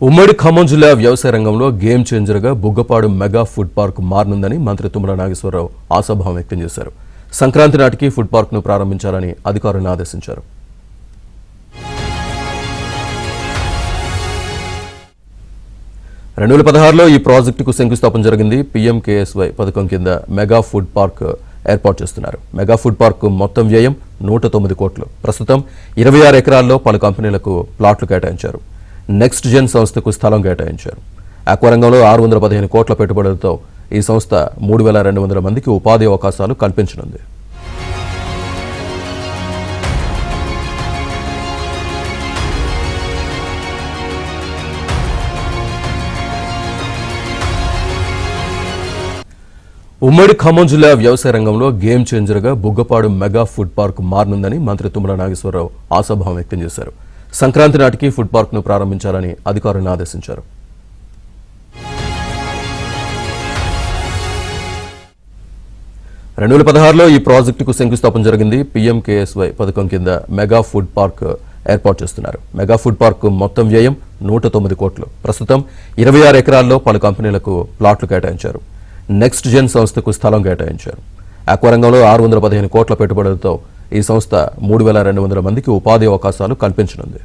ఉమ్మడి ఖమ్మం జిల్లా వ్యవసాయ రంగంలో గేమ్ చేంజర్గా బుగ్గపాడు మెగా ఫుడ్ పార్క్ మారనుందని మంత్రి తుమ్మల నాగేశ్వరరావు ఆశాభావం వ్యక్తం చేశారు. సంక్రాంతి నాటికి ఫుడ్ పార్క్ను ప్రారంభించాలని అధికారులను ఆదేశించారు. 2016లో ఈ ప్రాజెక్టుకు శంకుస్థాపన జరిగింది. PMKSY పథకం కింద మెగా ఫుడ్ పార్క్ ఏర్పాటు చేస్తున్నారు. మెగా ఫుడ్ పార్క్ మొత్తం వ్యయం 109 కోట్లు. ప్రస్తుతం 26 ఎకరాల్లో పలు కంపెనీలకు ప్లాట్లు కేటాయించారు. నెక్స్ట్ జెన్ సంస్థకు స్థలం కేటాయించారు. ఆక్వా రంగంలో 615 కోట్ల పెట్టుబడులతో ఈ సంస్థ 3200 మందికి ఉపాధి అవకాశాలు కల్పించనుంది. ఉమ్మడి ఖమ్మం జిల్లా వ్యవసాయ రంగంలో గేమ్ చేంజర్గా బుగ్గపాడు మెగా ఫుడ్ పార్క్ మారనుందని మంత్రి తుమ్మల నాగేశ్వరరావు ఆశాభావం వ్యక్తం చేశారు. సంక్రాంతి నాటికి ఫుడ్ పార్క్ను ప్రారంభించాలని అధికారులను ఆదేశించారు. 2016లో ఈ ప్రాజెక్టుకు శంకుస్థాపన జరిగింది. PMKSY పథకం కింద మెగా ఫుడ్ పార్క్ ఏర్పాటు చేస్తున్నారు. మెగా ఫుడ్ పార్క్ మొత్తం వ్యయం 109 కోట్లు. ప్రస్తుతం 26 ఎకరాల్లో పలు కంపెనీలకు ప్లాట్లు కేటాయించారు. నెక్స్ట్ జెన్ సంస్థకు స్థలం కేటాయించారు. ఆక్వా రంగంలో 615 కోట్ల పెట్టుబడులతో ఈ సంస్థ 3200 మందికి ఉపాధి అవకాశాలు కల్పించనుంది.